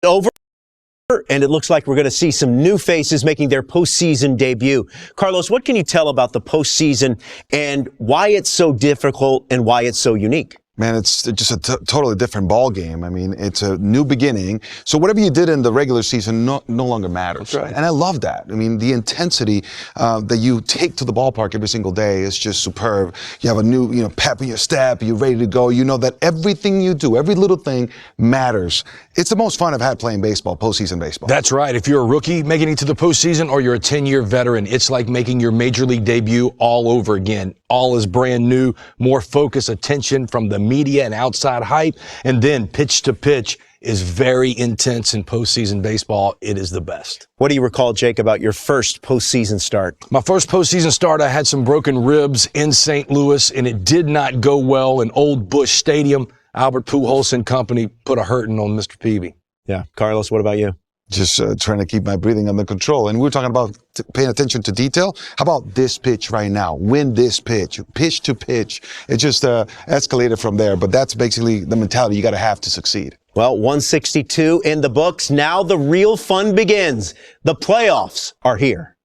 over, and it looks like we're going to see some new faces making their postseason debut. Carlos, what can you tell about the postseason and why it's so difficult and why it's so unique? Man, it's just a totally different ball game. I mean, it's a new beginning. So whatever you did in the regular season no longer matters. That's right. And I love that. I mean, the intensity that you take to the ballpark every single day is just superb. You have a new, pep in your step. You're ready to go. You know that everything you do, every little thing matters. It's the most fun I've had playing baseball, postseason baseball. That's right. If you're a rookie making it to the postseason or you're a 10-year veteran, it's like making your major league debut all over again. All is brand new, more focus, attention from the media and outside hype, and then pitch to pitch is very intense in postseason baseball. It is the best. What do you recall, Jake, about your first postseason start? My first postseason start, I had some broken ribs in St. Louis, and it did not go well in Old Busch Stadium. Albert Pujols and company put a hurting on Mr. Peavy. Yeah. Carlos, what about you? Just trying to keep my breathing under control. And we were talking about paying attention to detail. How about this pitch right now? Win this pitch, pitch to pitch. It just escalated from there. But that's basically the mentality you got to have to succeed. Well, 162 in the books. Now the real fun begins. The playoffs are here.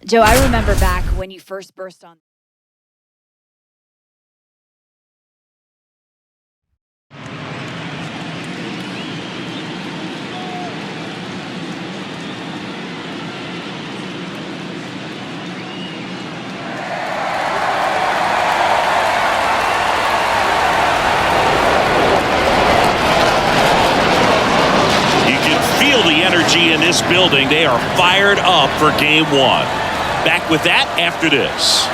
Joe, I remember back when you first burst on. In this building, they are fired up for game one. Back with that after this.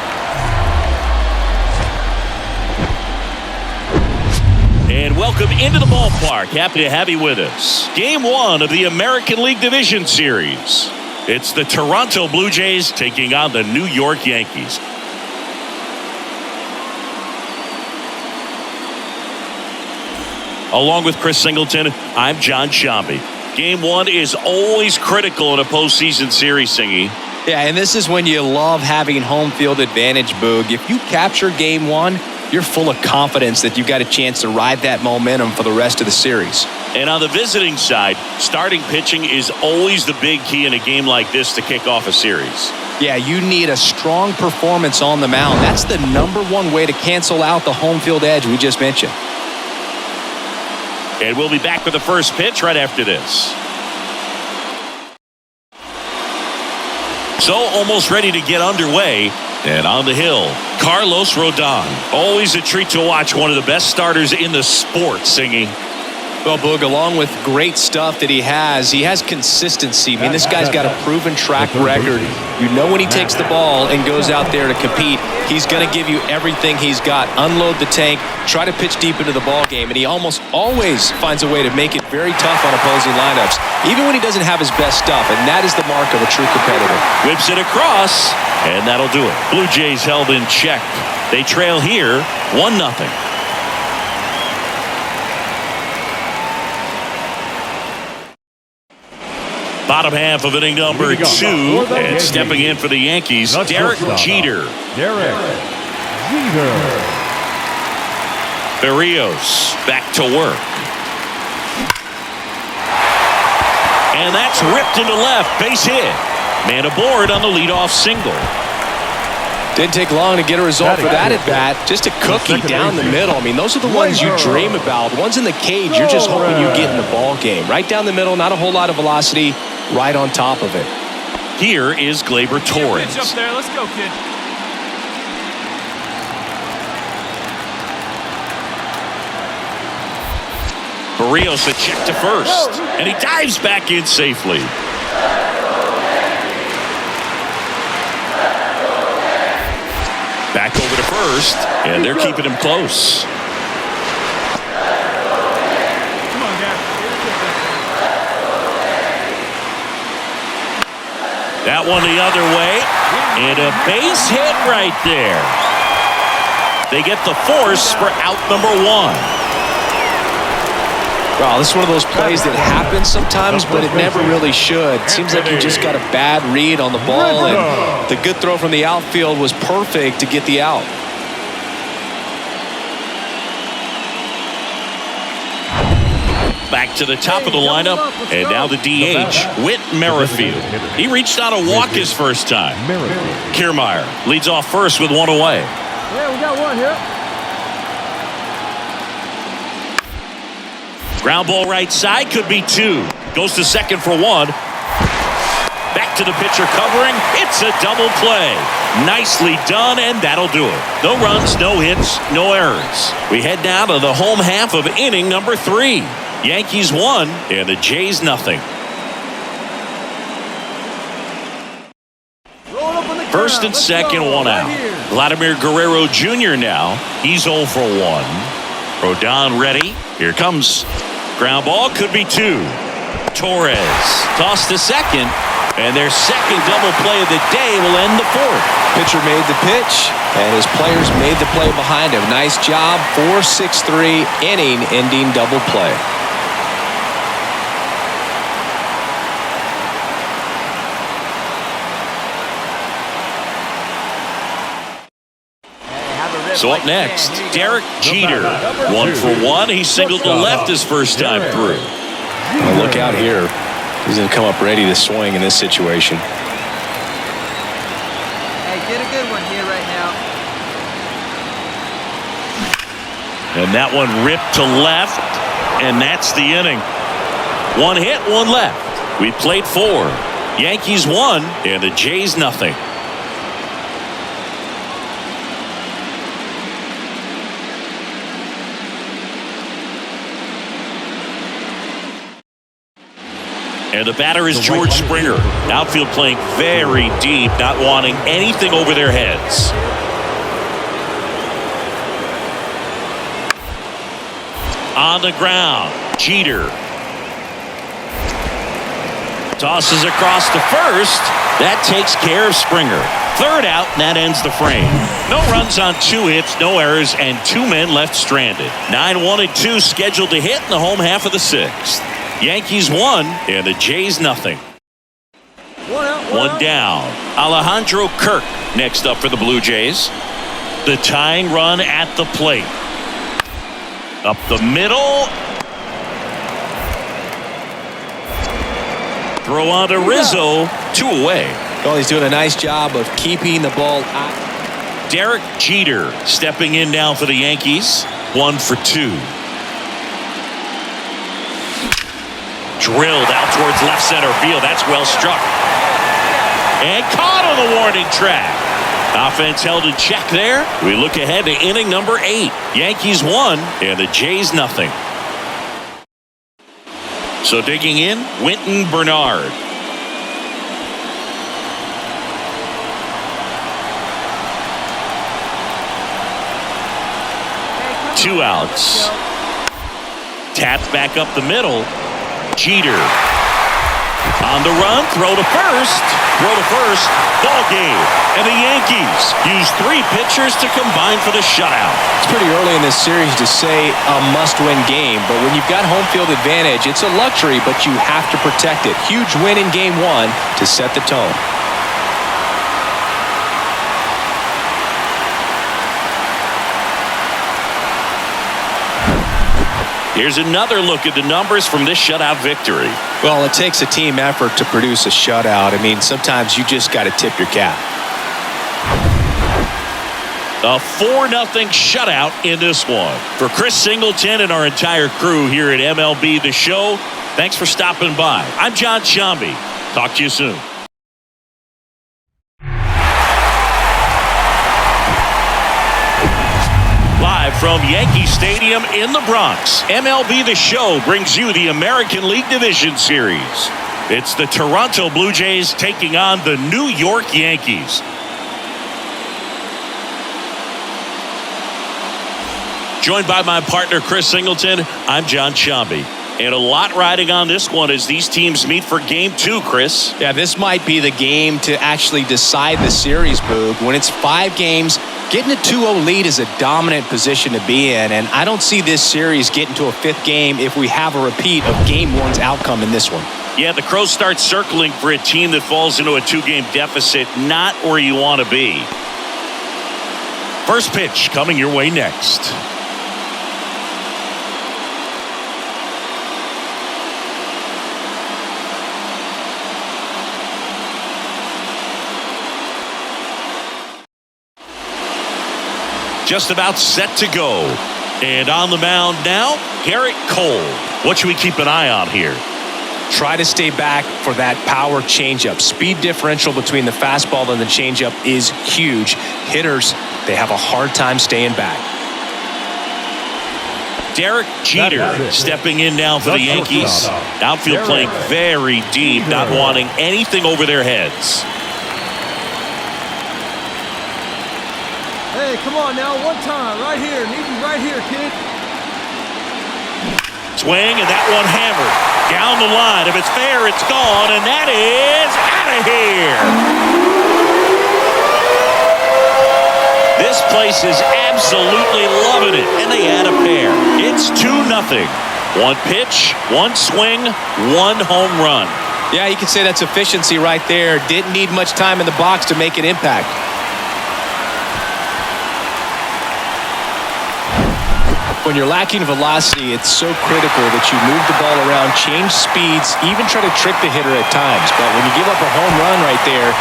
And welcome into the ballpark. Happy to have you with us. Game one of the American League Division Series. It's the Toronto Blue Jays taking on the New York Yankees. Along with Chris Singleton, I'm John Shambi. Game one is always critical in a postseason series, Singy. Yeah, and this is when you love having home field advantage, Boog. If you capture game one, you're full of confidence that you've got a chance to ride that momentum for the rest of the series. And on the visiting side, starting pitching is always the big key in a game like this to kick off a series. Yeah, you need a strong performance on the mound. That's the #1 way to cancel out the home field edge we just mentioned. And we'll be back with the first pitch right after this. So almost ready to get underway. And on the hill, Carlos Rodon. Always a treat to watch one of the best starters in the sport, Singy. Well, Boog, along with great stuff that he has consistency. I mean, this guy's got a proven track record. You know when he takes the ball and goes out there to compete, he's going to give you everything he's got. Unload the tank, try to pitch deep into the ball game, and he almost always finds a way to make it very tough on opposing lineups, even when he doesn't have his best stuff, and that is the mark of a true competitor. Whips it across, and that'll do it. Blue Jays held in check. They trail here 1-0. Bottom half of inning number 2, and stepping in for the Yankees, Derek Jeter. Berrios back to work. And that's ripped into left, base hit. Man aboard on the leadoff single. Didn't take long to get a result for that at bat. Just a cookie down the middle. I mean, those are the ones you dream about. The ones in the cage, you're just hoping you get in the ball game. Right down the middle, not a whole lot of velocity, right on top of it. Here is Gleyber Torres. Up there. Let's go, kid. Berrios a check to first, and he dives back in safely. Back over to first, and they're keeping him close. That one the other way, and a base hit right there. They get the force for out number 1. Well, this is one of those plays that happens sometimes, but it never really should. Seems like you just got a bad read on the ball, and the good throw from the outfield was perfect to get the out. Back to the top of the lineup, and now the DH, Whit Merrifield. He reached out a walk his first time. Kiermaier leads off first with one away. Yeah, we got one here. Ground ball right side, could be two. Goes to second for one. Back to the pitcher covering. It's a double play. Nicely done, and that'll do it. No runs, no hits, no errors. We head now to the home half of inning number 3. Yankees 1 and the Jays nothing. First and second, one out. Vladimir Guerrero Jr. now. He's 0 for 1. Rodon ready. Here comes. Ground ball, could be 2. Torres tossed to second, and their second double play of the day will end the 4th. Pitcher made the pitch, and his players made the play behind him. Nice job. 4-6-3 inning-ending double play. So up next, Derek Jeter. 1 for 1. He singled to left his first time through. Well, look out here. He's going to come up ready to swing in this situation. Hey, get a good one here right now. And that one ripped to left, and that's the inning. 1 hit, 1 left. We played 4. Yankees 1 and the Jays nothing. And the batter is George Springer. Outfield playing very deep, not wanting anything over their heads. On the ground, Jeter. Tosses across to first. That takes care of Springer. Third out, and that ends the frame. No runs on 2 hits, no errors, and 2 men left stranded. 9-1-2 scheduled to hit in the home half of the 6th. Yankees 1 and the Jays nothing. One down. Alejandro Kirk next up for the Blue Jays. The tying run at the plate. Up the middle. Throw on to Rizzo. 2 away. Well, he's doing a nice job of keeping the ball out. Derek Jeter stepping in now for the Yankees. 1 for 2. Drilled out towards left center field. That's well struck. And caught on the warning track. Offense held in check there. We look ahead to inning number 8. Yankees 1 and the Jays nothing. So digging in, Winton Bernard. Two outs. Tapped back up the middle. Jeter on the run, throw to first, ball game. And the Yankees use 3 pitchers to combine for the shutout. It's pretty early in this series to say a must-win game, but when you've got home field advantage, it's a luxury, but you have to protect it. Huge win in game 1 to set the tone. Here's another look at the numbers from this shutout victory. Well, it takes a team effort to produce a shutout. I mean, sometimes you just got to tip your cap. A 4-0 shutout in this one. For Chris Singleton and our entire crew here at MLB The Show, thanks for stopping by. I'm John Shambi. Talk to you soon. Live from Yankee Stadium in the Bronx, MLB The Show brings you the American League Division Series. It's the Toronto Blue Jays taking on the New York Yankees. Joined by my partner, Chris Singleton, I'm John Shambi. And a lot riding on this one as these teams meet for Game 2, Chris. Yeah, this might be the game to actually decide the series, Boog. When it's 5 games, getting a 2-0 lead is a dominant position to be in, and I don't see this series getting to a 5th game if we have a repeat of Game 1's outcome in this one. Yeah, the Crows start circling for a team that falls into a 2-game deficit, not where you want to be. First pitch coming your way next. just about set to go. And on the mound now, Garrett Cole. What should we keep an eye on here? Try to stay back for that power changeup. Speed differential between the fastball and the changeup is huge. Hitters, they have a hard time staying back. Derek Jeter stepping in now for the Yankees. Outfield playing very deep, not wanting anything over their heads. Hey, come on now, one time, right here. Need you right here, kid. Swing, and that one hammered. Down the line. If it's fair, it's gone, and that is out of here. This place is absolutely loving it, and they add a pair. It's 2-0. One pitch, one swing, one home run. Yeah, you can say that's efficiency right there. Didn't need much time in the box to make an impact. When you're lacking velocity, it's so critical that you move the ball around, change speeds, even try to trick the hitter at times. But when you give up a home run right there,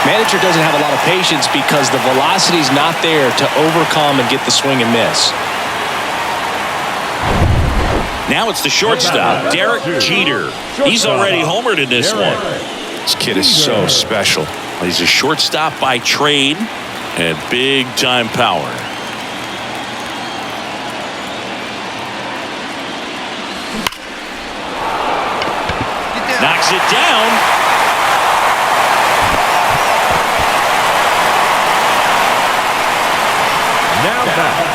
manager doesn't have a lot of patience because the velocity's not there to overcome and get the swing and miss. Now it's the shortstop, Derek Jeter. He's already homered in this one. This kid is so special. He's a shortstop by trade and big-time power. Knocks it down.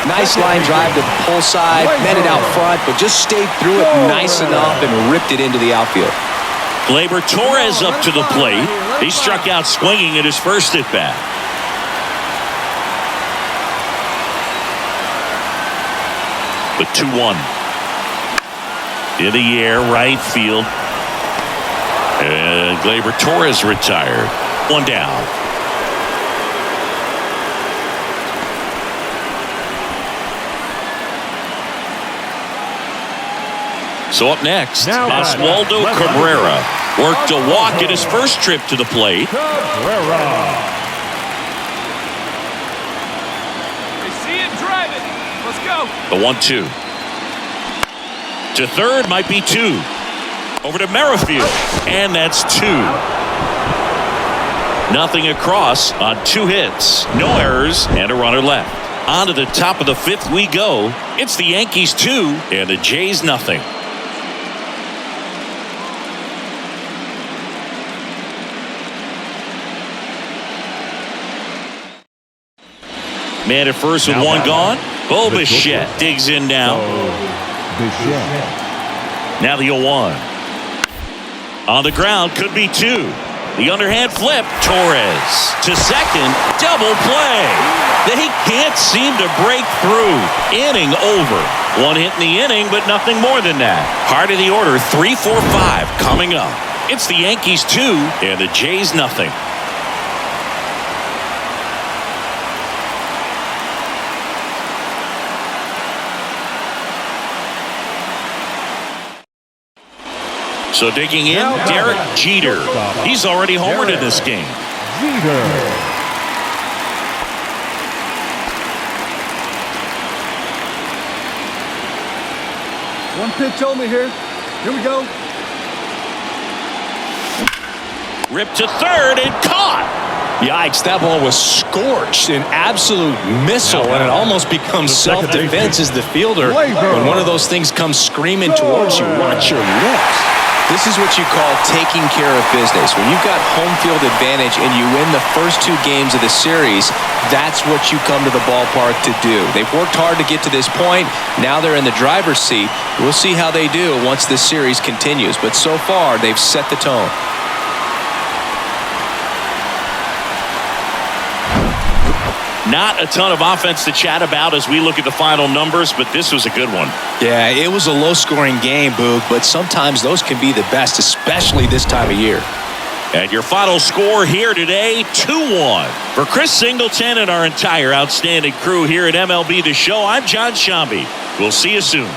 Nice line drive to the pull side, met it out front, but just stayed through it nice enough and ripped it into the outfield. Gleyber Torres up to the plate. He struck out swinging at his first at bat. The 2-1. In the air, right field. And Gleyber Torres retired. One down. So up next, Oswaldo Cabrera worked a walk in his first trip to the plate. They see it, drive it. Let's go. The 1-2. To third might be 2. Over to Merrifield, and that's 2. Nothing across on 2 hits, no errors, and a runner left. On to the top of the 5th we go. It's the Yankees 2 and the Jays nothing. Man at first with one gone. Bo Bichette digs in now. Now the 0-1. On the ground, could be 2. The underhand flip, Torres to second, double play. They can't seem to break through. Inning over. 1 hit in the inning, but nothing more than that. Heart of the order, 3, 4, 5 coming up. It's the Yankees 2 and the Jays nothing. So digging in, Derek Jeter. He's already homered in this game. One pitch only here. Here we go. Ripped to third and caught. Yikes, that ball was scorched, an absolute missile, and it almost becomes self-defense as the fielder. When one of those things comes screaming towards you, watch your lips. This is what you call taking care of business. When you've got home field advantage and you win the first 2 games of the series, that's what you come to the ballpark to do. They've worked hard to get to this point. Now they're in the driver's seat. We'll see how they do once this series continues. But so far, they've set the tone. Not a ton of offense to chat about as we look at the final numbers, but this was a good one. Yeah, it was a low-scoring game, Boog, but sometimes those can be the best, especially this time of year. And your final score here today, 2-1. For Chris Singleton and our entire outstanding crew here at MLB The Show, I'm John Shambi. We'll see you soon.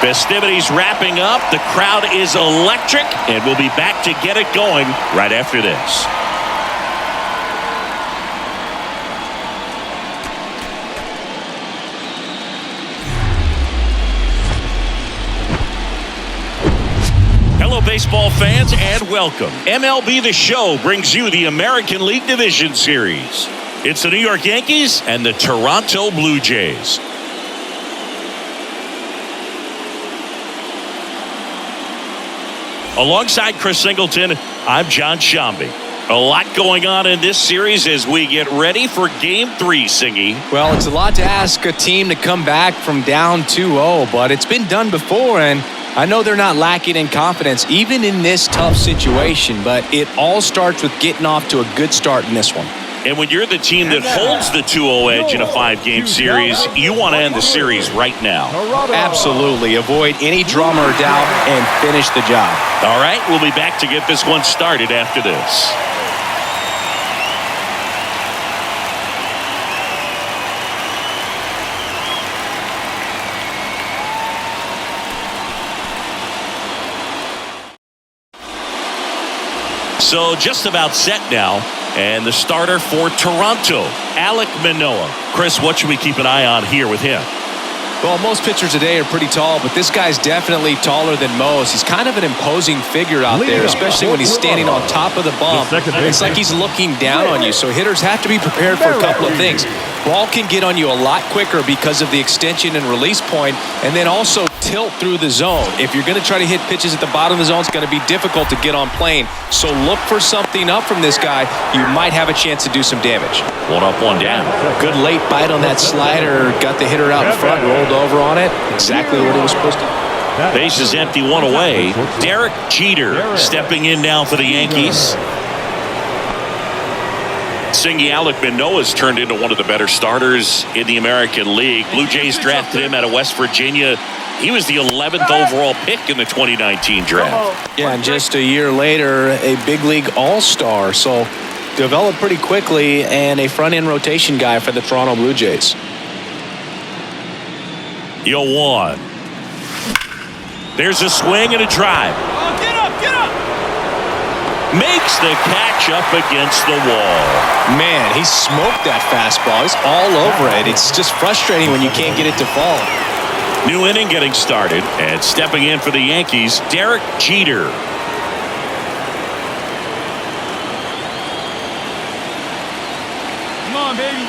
Festivities wrapping up. The crowd is electric, and we'll be back to get it going right after this. Hello, baseball fans, and welcome. MLB The Show brings you the American League Division Series. It's the New York Yankees and the Toronto Blue Jays. Alongside Chris Singleton, I'm John Shambi. A lot going on in this series as we get ready for Game 3, Singy. Well, it's a lot to ask a team to come back from down 2-0, but it's been done before, and I know they're not lacking in confidence, even in this tough situation, but it all starts with getting off to a good start in this one. And when you're the team that holds the 2-0 edge in a 5-game series, you want to end the series right now. Absolutely. Avoid any drama or doubt and finish the job. All right, we'll be back to get this one started after this. So just about set now, and the starter for Toronto, Alek Manoah. Chris, what should we keep an eye on here with him? Well, most pitchers today are pretty tall, but this guy's definitely taller than most. He's kind of an imposing figure out there, especially when he's standing on top of the bump. It's like he's looking down on you, so hitters have to be prepared for a couple of things. Ball can get on you a lot quicker because of the extension and release point, and then also tilt through the zone. If you're going to try to hit pitches at the bottom of the zone, it's going to be difficult to get on plane. So look for something up from this guy. You might have a chance to do some damage. One up, one down. Good late bite on that slider. Got the hitter out in front, rolled over on it. Exactly what it was supposed to do. Base is empty, one away. Derek Jeter stepping in now for the Yankees. Singy, Alek Manoah's turned into one of the better starters in the American League. Blue Jays drafted him out of West Virginia. He was the 11th overall pick in the 2019 draft. Yeah, and just a year later, a big league all-star. So developed pretty quickly and a front-end rotation guy for the Toronto Blue Jays. 0-1. There's a swing and a drive. Oh, get up, get up! Makes the catch up against the wall. Man, he smoked that fastball. He's all over it. It's just frustrating when you can't get it to fall. New inning getting started, and stepping in for the Yankees, Derek Jeter. Come on, baby.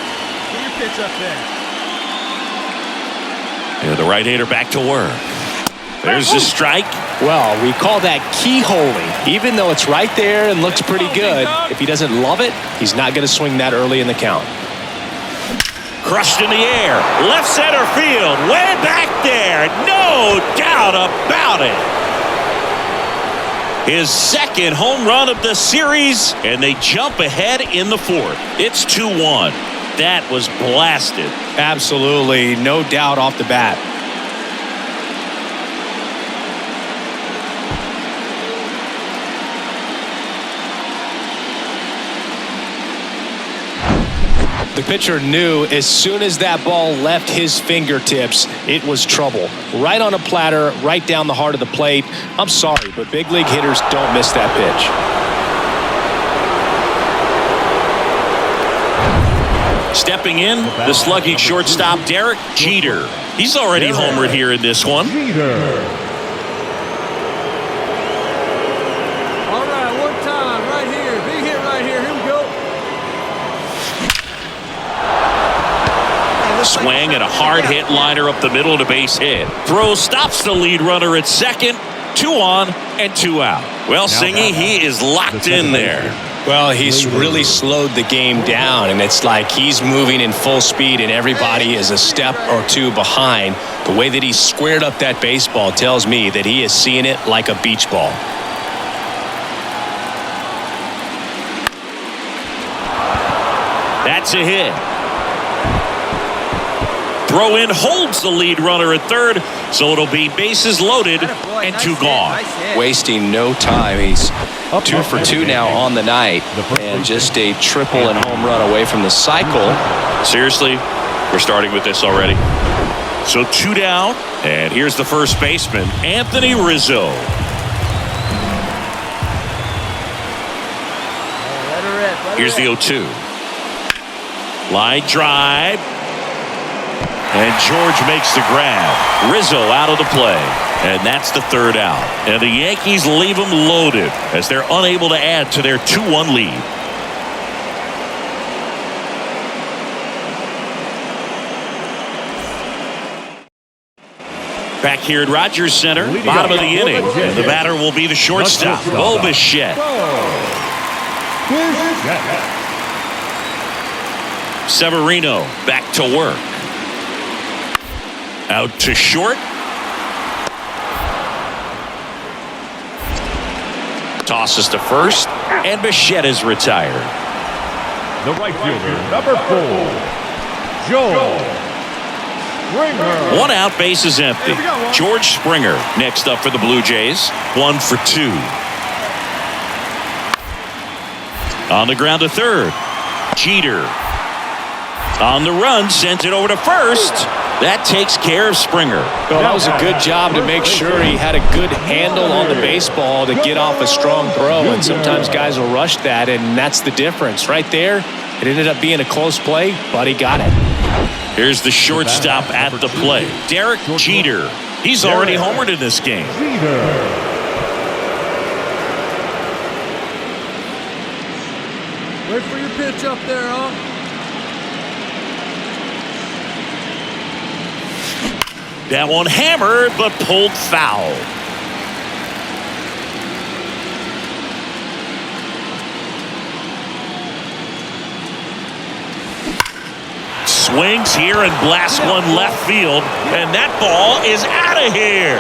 Get your pitch up there. And the right-hander back to work. There's the strike. Well, we call that keyholing. Even though it's right there and looks pretty good, if he doesn't love it, he's not going to swing that early in the count. Crushed in the air. Left center field. Way back there. No doubt about it. His second home run of the series, and they jump ahead in the fourth. It's 2-1. That was blasted. Absolutely. No doubt off the bat. The pitcher knew as soon as that ball left his fingertips, it was trouble. Right on a platter, right down the heart of the plate. I'm sorry, but big league hitters don't miss that pitch. Stepping in, the slugging shortstop, Derek Jeter. He's already homered here in this one. All right, one time, right here. Big hit right here. Here we go. Swing and a hard hit liner up the middle and a base hit. Throw stops the lead runner at second. 2 on and 2 out. Well, Singy, he is locked in there. Well, he's really slowed the game down, and it's like he's moving in full speed and everybody is a step or two behind. The way that he squared up that baseball tells me that he is seeing it like a beach ball. That's a hit. Throw in holds the lead runner at third, so it'll be bases loaded and 2 gone. Wasting no time. He's 2 for 2 now on the night, and just a triple and home run away from the cycle. Seriously, we're starting with this already. So 2 down, and here's the first baseman, Anthony Rizzo. Here's the 0-2. Line drive. And George makes the grab. Rizzo out of the play. And that's the 3rd out. And the Yankees leave them loaded as they're unable to add to their 2-1 lead. Back here at Rogers Center, bottom of the inning. And the batter will be the shortstop, Bo Bichette. Severino back to work. Out to short. Tosses to first, and Bichette is retired. The right fielder, number 4, Joe Springer. 1 out, base is empty. George Springer next up for the Blue Jays. 1 for 2. On the ground to third. Jeter. On the run, sends it over to first. That takes care of Springer. Well, that was a good job to make sure he had a good handle on the baseball to get off a strong throw. And sometimes guys will rush that, and that's the difference. Right there, it ended up being a close play, but he got it. Here's the shortstop at the plate, Derek Jeter. He's already homered in this game. Wait for your pitch up there, huh? That one hammered, but pulled foul. Swings here and blasts one left field, and that ball is out of here.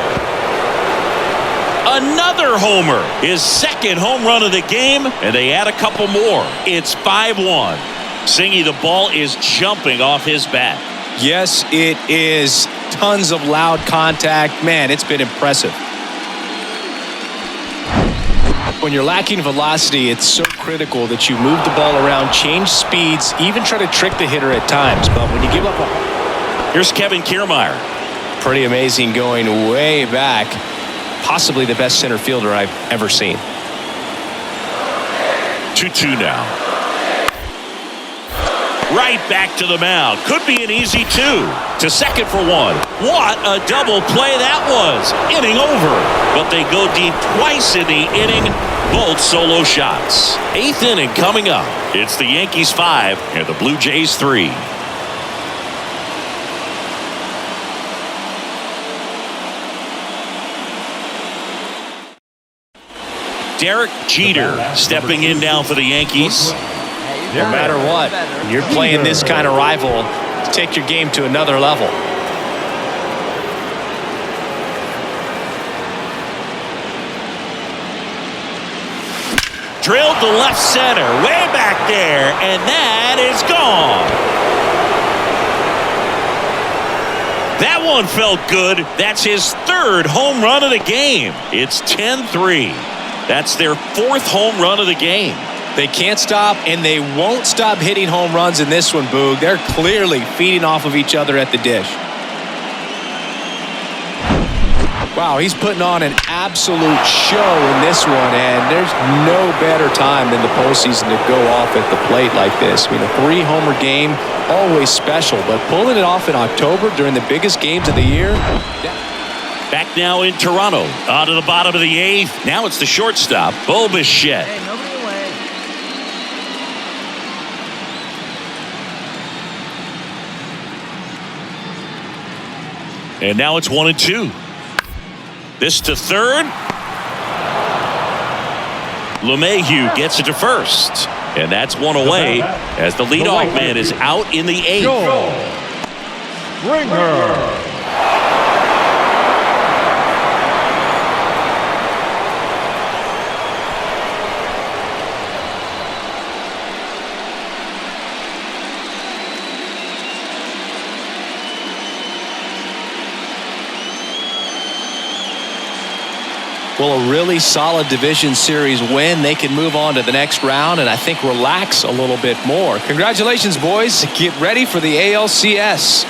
Another homer, his 2nd home run of the game, and they add a couple more. It's 5-1. Singy, the ball is jumping off his bat. Yes, it is. Tons of loud contact. Man, it's been impressive. When you're lacking velocity, it's so critical that you move the ball around, change speeds, even try to trick the hitter at times. But when you give up Here's Kevin Kiermaier. Pretty amazing, going way back. Possibly the best center fielder I've ever seen. 2-2 now. Right back to the mound. Could be an easy 2. To second for 1. What a double play that was. Inning over. But they go deep twice in the inning. Both solo shots. 8th inning coming up. It's the Yankees 5 and the Blue Jays 3. Derek Jeter stepping in now for the Yankees. No matter what, you're playing this kind of rival to take your game to another level. Drilled to left center, way back there, and that is gone. That one felt good. That's his 3rd home run of the game. It's 10-3. That's their 4th home run of the game. They can't stop, and they won't stop hitting home runs in this one, Boog. They're clearly feeding off of each other at the dish. Wow, he's putting on an absolute show in this one, and there's no better time than the postseason to go off at the plate like this. I mean, a 3-homer game, always special, but pulling it off in October during the biggest games of the year. Back now in Toronto, on to the bottom of the 8th. Now it's the shortstop, Bo Bichette. Hey, nobody away. And now it's 1-2. This to third. LeMahieu gets it to first. And that's one away as the leadoff man is out in the 8th. Springer. Well, a really solid division series win. They can move on to the next round and I think relax a little bit more. Congratulations, boys. Get ready for the ALCS.